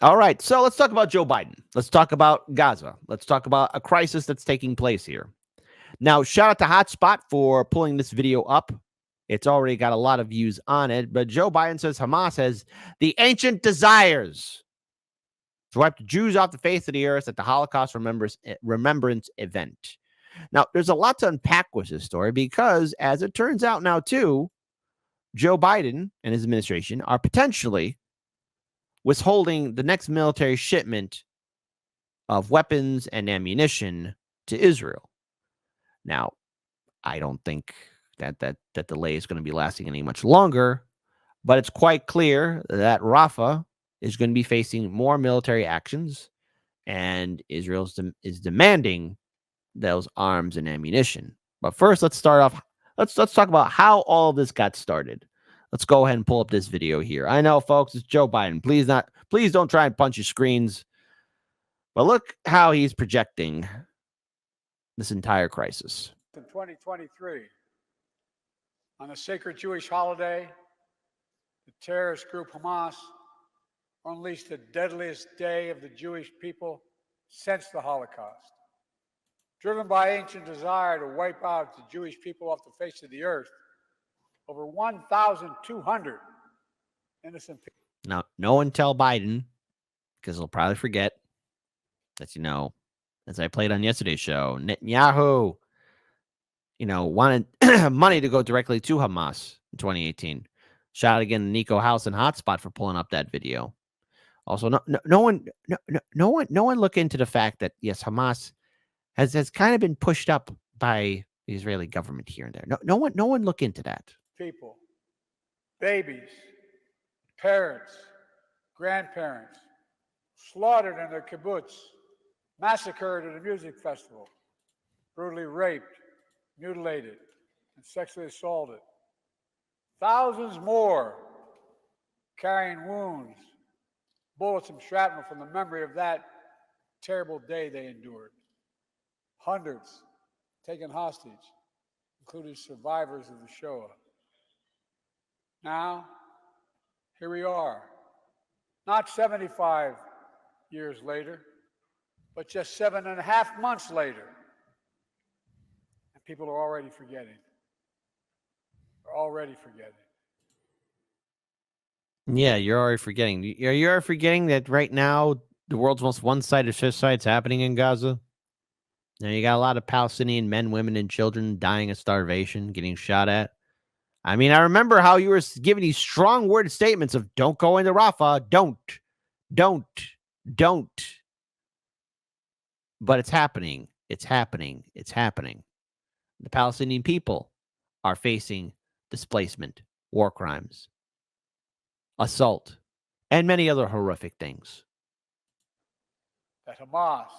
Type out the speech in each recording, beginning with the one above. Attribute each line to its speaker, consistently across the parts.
Speaker 1: All right, so let's talk about Joe Biden. Let's talk about Gaza. Let's talk about a crisis that's taking place here. Now, shout out to Hotspot for pulling this video up. It's already got a lot of views on it, but Joe Biden says Hamas has the ancient desires to wipe the Jews off the face of the earth at the Holocaust remembrance event. Now, there's a lot to unpack with this story because, as it turns out now, too, Joe Biden and his administration are potentially withholding the next military shipment of weapons and ammunition to Israel. Now, I don't think that delay is going to be lasting any much longer, but it's quite clear that Rafah is going to be facing more military actions, and Israel is demanding those arms and ammunition. But first, let's start off. Let's talk about how all of this got started. Let's go ahead and pull up this video here. I know, folks, it's Joe Biden. Please don't try and punch your screens. But look how he's projecting this entire crisis.
Speaker 2: In 2023, on a sacred Jewish holiday, the terrorist group Hamas unleashed the deadliest day of the Jewish people since the Holocaust. Driven by ancient desire to wipe out the Jewish people off the face of the earth, over 1,200 innocent people.
Speaker 1: Now, no one tell Biden, because he'll probably forget that, as I played on yesterday's show, Netanyahu, wanted money to go directly to Hamas in 2018. Shout out again to Nico House and Hotspot for pulling up that video. Also, no one look into the fact that, yes, Hamas has kind of been pushed up by the Israeli government here and there. No one look into that.
Speaker 2: People, babies, parents, grandparents, slaughtered in their kibbutz, massacred at a music festival, brutally raped, mutilated, and sexually assaulted. Thousands more carrying wounds, bullets and shrapnel from the memory of that terrible day they endured. Hundreds taken hostage, including survivors of the Shoah. Now, here we are, not 75 years later, but just 7.5 months later. And people are already forgetting. They're already forgetting.
Speaker 1: Yeah, you're already forgetting. You're forgetting that right now, the world's most one-sided suicide's happening in Gaza. Now, you got a lot of Palestinian men, women, and children dying of starvation, getting shot at. I mean, I remember how you were giving these strong worded statements of don't go into Rafah, don't. But it's happening. It's happening. The Palestinian people are facing displacement, war crimes, assault, and many other horrific things.
Speaker 2: That Hamas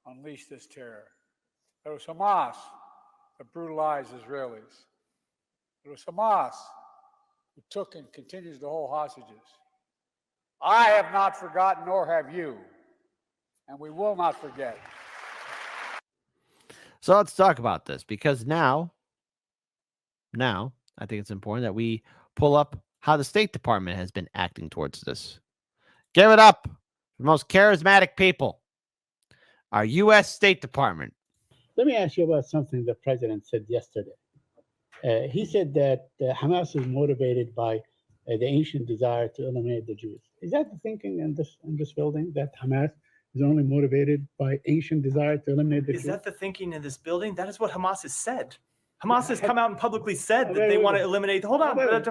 Speaker 2: unleashed this terror. It was Hamas that brutalized Israelis. It was Hamas who took and continues to hold hostages. I have not forgotten, nor have you, and we will not forget.
Speaker 1: So let's talk about this, because now, I think it's important that we pull up how the State Department has been acting towards this. Give it up for the most charismatic people, our U.S. State Department.
Speaker 3: Let me ask you about something the president said yesterday. He said that Hamas is motivated by the ancient desire to eliminate the Jews. Is that the thinking in this building, that Hamas is only motivated by ancient desire to eliminate the Jews?
Speaker 4: Is that the thinking in this building? That is what Hamas has said. Hamas has come out and publicly said that they want to eliminate. Hold on.
Speaker 3: Contextually,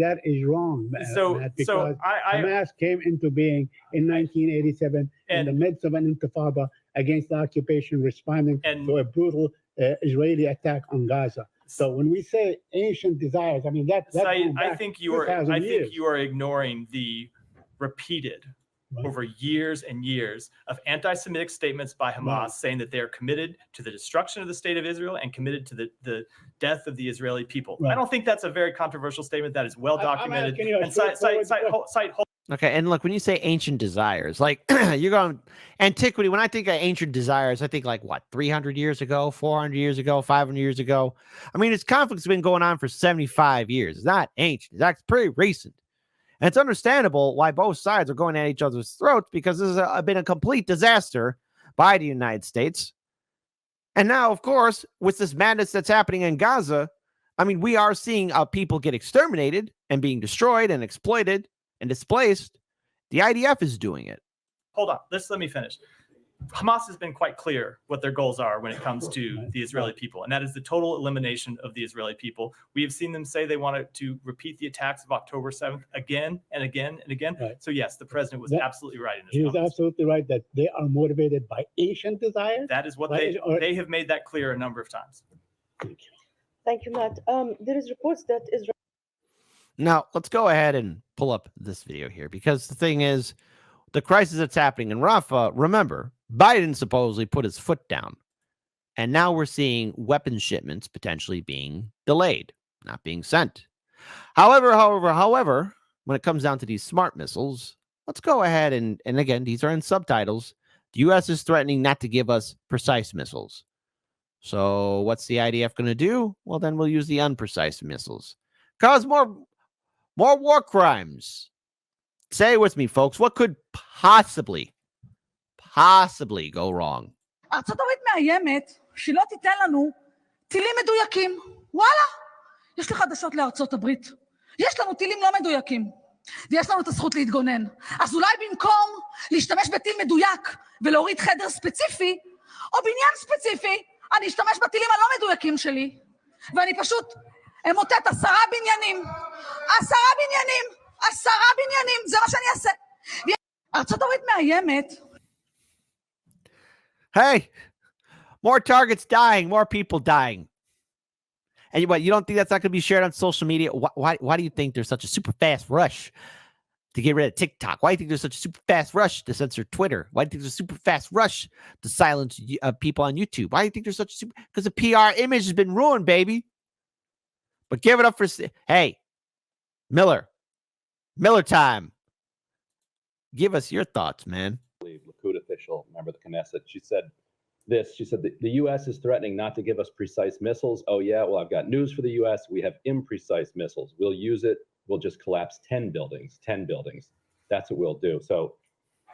Speaker 3: that is wrong, Matt, because Hamas came into being in 1987 in the midst of an intifada against the occupation, responding to a brutal Israeli attack on Gaza. So when we say ancient desires, I mean that's
Speaker 4: I think you are ignoring the repeated over years and years of anti-Semitic statements by Hamas saying that they are committed to the destruction of the state of Israel and committed to the death of the Israeli people. I don't think that's a very controversial statement. That is well documented.
Speaker 1: Okay, and look, when you say ancient desires, like you're going antiquity. When I think of ancient desires, I think like what, 300 years ago, 400 years ago, 500 years ago. I mean, this conflict's been going on for 75 years. It's not ancient. It's actually pretty recent. And it's understandable why both sides are going at each other's throats, because this has been a complete disaster by the United States. And now, of course, with this madness that's happening in Gaza, I mean, we are seeing people get exterminated and being destroyed and exploited and displaced. The IDF is doing it.
Speaker 4: Hold on. Let me finish. Hamas has been quite clear what their goals are when it comes to the Israeli people, and that is the total elimination of the Israeli people. We have seen them say they wanted to repeat the attacks of October 7th again and again and again.
Speaker 3: Right.
Speaker 4: So yes, the president was absolutely right in his
Speaker 3: He was
Speaker 4: comments.
Speaker 3: absolutely right that they are motivated by Asian desires.
Speaker 4: That is what they have made that clear a number of times.
Speaker 5: Thank you, Matt. There is reports that Israel.
Speaker 1: Now, let's go ahead and pull up this video here, because the thing is, the crisis that's happening in Rafah, remember, Biden supposedly put his foot down. And now we're seeing weapons shipments potentially being delayed, not being sent. However, when it comes down to these smart missiles, let's go ahead and again, these are in subtitles. The U.S. is threatening not to give us precise missiles. So what's the IDF going to do? Well, then we'll use the unprecise missiles. Cause more war crimes. Say it with me, folks. What could possibly go wrong?
Speaker 6: ארצות הברית מאיימת שלא תיתן לנו טילים מדויקים. וואלה, יש לי חדשות לארצות הברית. יש לנו טילים לא מדויקים, ויש לנו את הזכות להתגונן. אז אולי במקום להשתמש בטיל מדויק ולהוריד חדר ספציפי, או בניין ספציפי, אני אשתמש בטילים הלא מדויקים שלי, ואני פשוט אמוטט 10 בניינים. 10 בניינים, זה מה שאני אעשה. ארצות הברית מאיימת.
Speaker 1: Hey, more targets dying, more people dying. And what, you don't think that's not going to be shared on social media? Why do you think there's such a super fast rush to get rid of TikTok? Why do you think there's such a super fast rush to censor Twitter? Why do you think there's a super fast rush to silence people on YouTube? Why do you think there's such a super... Because the PR image has been ruined, baby. But give it up for... Hey, Miller time. Give us your thoughts, man.
Speaker 7: Likud official, member of the Knesset, she said the U.S. is threatening not to give us precise missiles. Oh yeah, well, I've got news for the U.S. We have imprecise missiles. We'll use it. We'll just collapse 10 buildings. That's what we'll do. So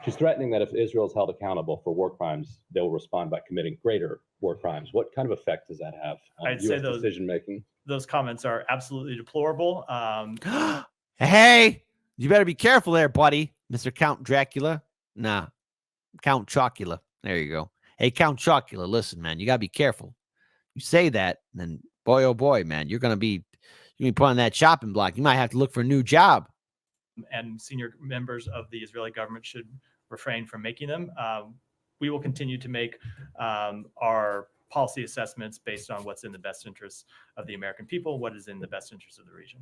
Speaker 7: she's threatening that if Israel is held accountable for war crimes, they will respond by committing greater war crimes. What kind of effect does that have on U.S. decision making?
Speaker 4: Those comments are absolutely deplorable.
Speaker 1: Hey, you better be careful there, buddy, Mr. Count Dracula. Nah, Count Chocula. There you go. Hey, Count Chocula, listen, man, you got to be careful. You say that, then boy, oh boy, man, you're going to be put on that chopping block. You might have to look for a new job.
Speaker 4: And senior members of the Israeli government should refrain from making them. We will continue to make our policy assessments based on what's in the best interests of the American people, what is in the best interest of the region.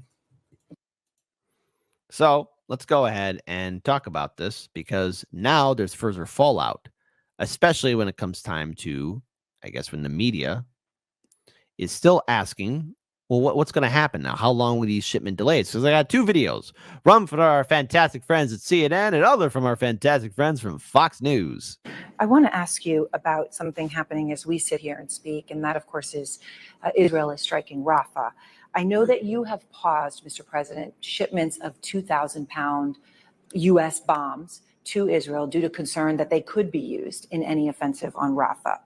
Speaker 1: So let's go ahead and talk about this, because now there's further fallout, especially when it comes time to, I guess, when the media is still asking, well, what's going to happen now? How long will these shipment delays? Because I got 2 videos, one from our fantastic friends at CNN and other from our fantastic friends from Fox News.
Speaker 8: I want to ask you about something happening as we sit here and speak, and that, of course, is Israel is striking Rafah. I know that you have paused, Mr. President, shipments of 2,000-pound U.S. bombs to Israel due to concern that they could be used in any offensive on Rafah.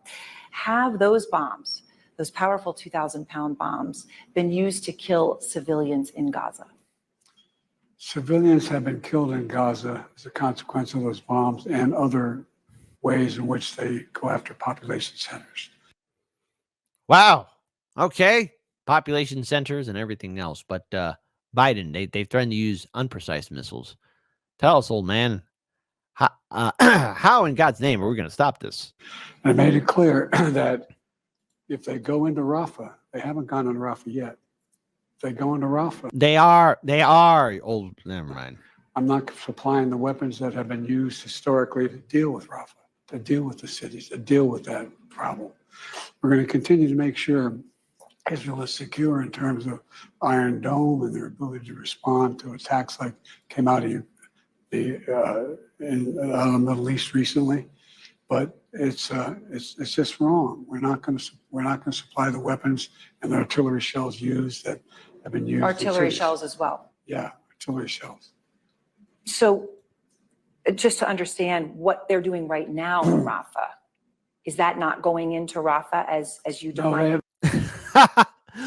Speaker 8: Have those bombs, those powerful 2,000-pound bombs, been used to kill civilians in Gaza?
Speaker 2: Civilians have been killed in Gaza as a consequence of those bombs and other ways in which they go after population centers.
Speaker 1: Wow. Okay. Population centers and everything else. But Biden, they threatened to use unprecise missiles. Tell us, old man, how in God's name are we going to stop this?
Speaker 2: I made it clear that if they go into Rafah, they haven't gone into Rafah yet. If they go into Rafah,
Speaker 1: they are old. Never mind.
Speaker 2: I'm not supplying the weapons that have been used historically to deal with Rafah, to deal with the cities, to deal with that problem. We're going to continue to make sure Israel is secure in terms of Iron Dome and their ability to respond to attacks like came out of the Middle East recently. But it's just wrong. We're not going to supply the weapons and the artillery shells used that have been used.
Speaker 8: Artillery shells as well.
Speaker 2: Yeah, artillery shells.
Speaker 8: So just to understand what they're doing right now in Rafah, is that not going into Rafah as you define it?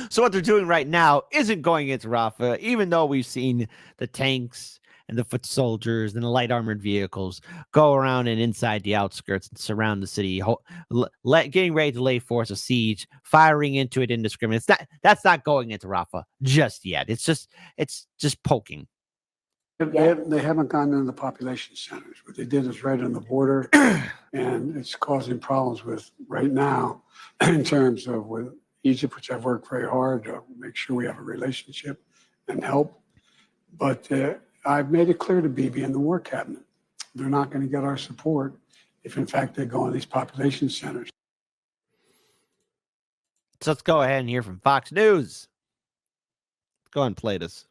Speaker 1: So what they're doing right now isn't going into Rafah, even though we've seen the tanks and the foot soldiers and the light armored vehicles go around and inside the outskirts and surround the city, getting ready to lay force a siege, firing into it indiscriminately. That's not going into Rafah just yet. It's just poking.
Speaker 2: They haven't gone into the population centers. What they did is right on the border, and it's causing problems with right now in terms of with Egypt, which I've worked very hard to make sure we have a relationship and help. But I've made it clear to Bibi and the War Cabinet, they're not going to get our support if, in fact, they go in these population centers.
Speaker 1: So let's go ahead and hear from Fox News. Go ahead and play this.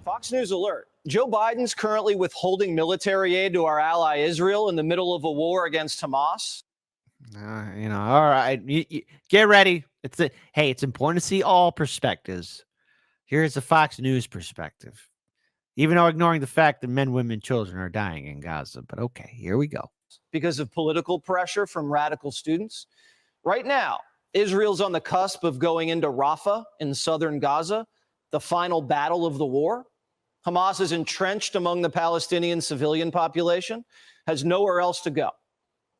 Speaker 9: Fox News alert. Joe Biden's currently withholding military aid to our ally Israel in the middle of a war against Hamas.
Speaker 1: All right. Get ready. It's important to see all perspectives. Here's the Fox News perspective. Even though ignoring the fact that men, women, children are dying in Gaza. But okay, here we go.
Speaker 9: Because of political pressure from radical students. Right now, Israel's on the cusp of going into Rafah in southern Gaza, the final battle of the war. Hamas is entrenched among the Palestinian civilian population, has nowhere else to go,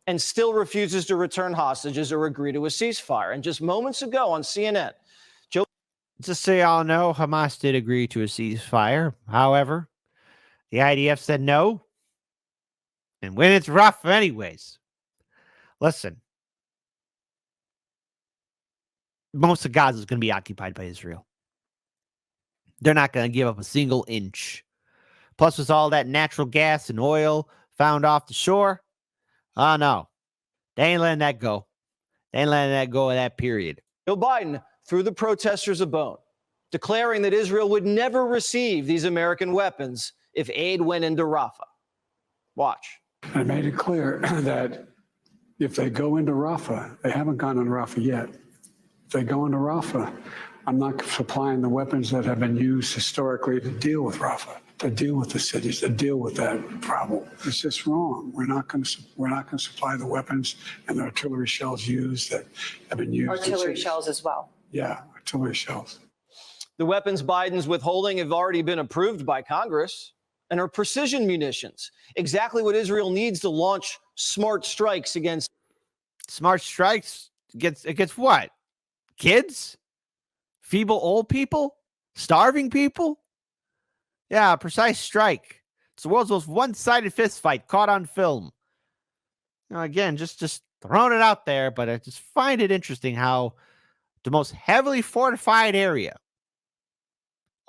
Speaker 9: and still refuses to return hostages or agree to a ceasefire. And just moments ago on CNN,
Speaker 1: just so y'all know, Hamas did agree to a ceasefire. However, the IDF said no. And when it's rough anyways. Listen. Most of Gaza is going to be occupied by Israel. They're not going to give up a single inch. Plus, with all that natural gas and oil found off the shore, oh no, they ain't letting that go. They ain't letting that go at that period.
Speaker 9: Joe Biden threw the protesters a bone, declaring that Israel would never receive these American weapons if aid went into Rafah. Watch.
Speaker 2: I made it clear that if they go into Rafah, they haven't gone into Rafah yet. If they go into Rafah, I'm not supplying the weapons that have been used historically to deal with Rafah, to deal with the cities, to deal with that problem. It's just wrong. We're not going to supply the weapons and the artillery shells used that have been used.
Speaker 8: Artillery shells as well.
Speaker 2: Yeah, artillery shells.
Speaker 9: The weapons Biden's withholding have already been approved by Congress and are precision munitions, exactly what Israel needs to launch smart strikes against.
Speaker 1: Smart strikes against what? Kids? Feeble old people? Starving people? Yeah, a precise strike. It's the world's most one-sided fist fight caught on film. Again, just throwing it out there, but I just find it interesting how the most heavily fortified area,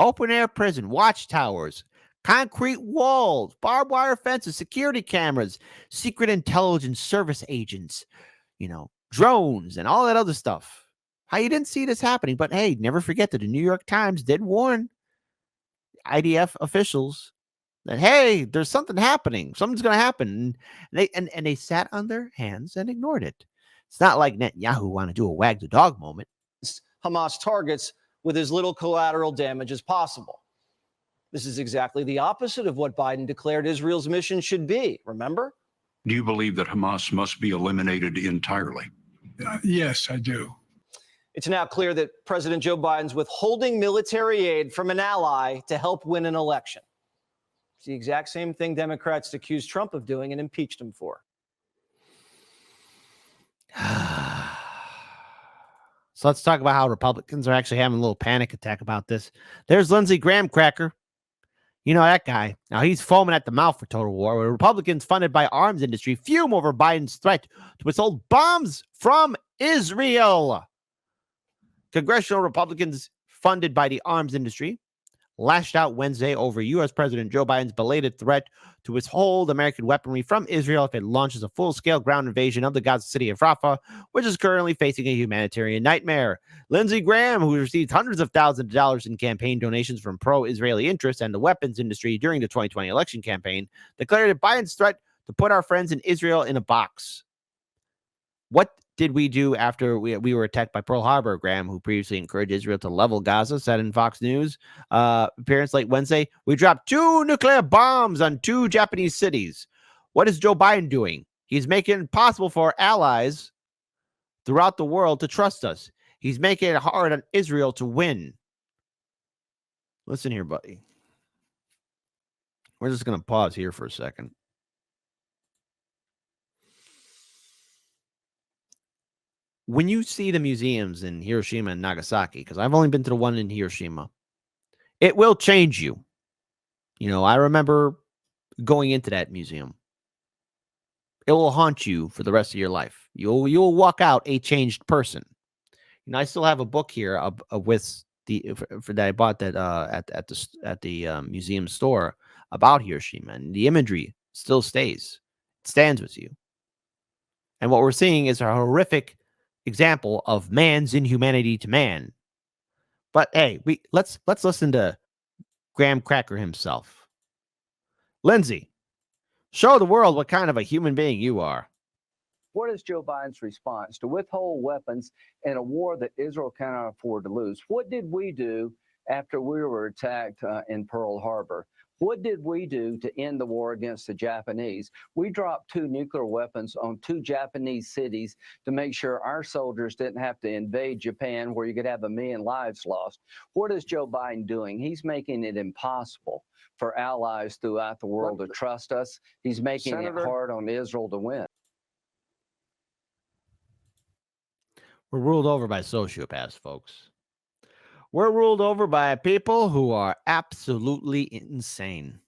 Speaker 1: open-air prison, watchtowers, concrete walls, barbed wire fences, security cameras, secret intelligence service agents, drones, and all that other stuff. How you didn't see this happening, but hey, never forget that the New York Times did warn IDF officials that, hey, there's something happening. Something's going to happen. And they sat on their hands and ignored it. It's not like Netanyahu want to do a wag the dog moment.
Speaker 9: Hamas targets with as little collateral damage as possible. This is exactly the opposite of what Biden declared Israel's mission should be. Remember?
Speaker 10: Do you believe that Hamas must be eliminated entirely?
Speaker 2: Yes, I do.
Speaker 9: It's now clear that President Joe Biden's withholding military aid from an ally to help win an election. It's the exact same thing Democrats accused Trump of doing and impeached him for.
Speaker 1: So let's talk about how Republicans are actually having a little panic attack about this. There's Lindsey Graham Cracker. You know that guy. Now he's foaming at the mouth for total war, where Republicans funded by arms industry fume over Biden's threat to withhold bombs from Israel. Congressional Republicans funded by the arms industry lashed out Wednesday over U.S. President Joe Biden's belated threat to withhold American weaponry from Israel if it launches a full-scale ground invasion of the Gaza city of Rafah, which is currently facing a humanitarian nightmare. Lindsey Graham, who received hundreds of thousands of dollars in campaign donations from pro-Israeli interests and the weapons industry during the 2020 election campaign, declared that Biden's threat to put our friends in Israel in a box. What did we do after we were attacked by Pearl Harbor? Graham, who previously encouraged Israel to level Gaza, said in Fox News appearance late Wednesday, we dropped 2 nuclear bombs on 2 Japanese cities. What is Joe Biden doing? He's making it impossible for our allies throughout the world to trust us. He's making it hard on Israel to win. Listen here, buddy. We're just going to pause here for a second. When you see the museums in Hiroshima and Nagasaki, because I've only been to the one in Hiroshima, it will change you. You know, I remember going into that museum. It will haunt you for the rest of your life. You'll walk out a changed person. You know, I still have a book here with for that I bought that at the museum store about Hiroshima, and the imagery still stays. It stands with you. And what we're seeing is a horrific example of man's inhumanity to man. But hey, let's listen to Graham Cracker himself. Lindsay, show the world what kind of a human being you are.
Speaker 11: What is Joe Biden's response to withhold weapons in a war that Israel cannot afford to lose? What did we do after we were attacked in Pearl Harbor? What did we do to end the war against the Japanese? We dropped 2 nuclear weapons on 2 Japanese cities to make sure our soldiers didn't have to invade Japan, where you could have 1 million lives lost. What is Joe Biden doing? He's making it impossible for allies throughout the world to trust us. He's making it hard on Israel to win.
Speaker 1: We're ruled over by sociopaths, folks. We're ruled over by people who are absolutely insane.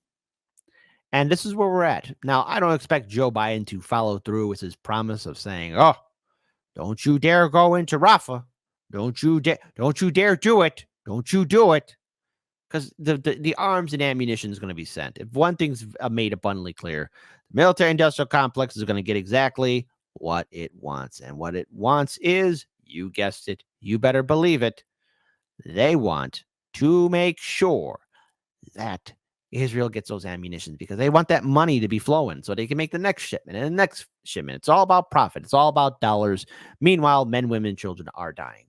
Speaker 1: And this is where we're at. Now, I don't expect Joe Biden to follow through with his promise of saying, oh, don't you dare go into Rafah. Don't you dare do it. Don't you do it. Because the arms and ammunition is going to be sent. If one thing's made abundantly clear, the military-industrial complex is going to get exactly what it wants. And what it wants is, you guessed it, you better believe it, they want to make sure that Israel gets those ammunitions, because they want that money to be flowing so they can make the next shipment and the next shipment. It's all about profit. It's all about dollars. Meanwhile, men, women, children are dying.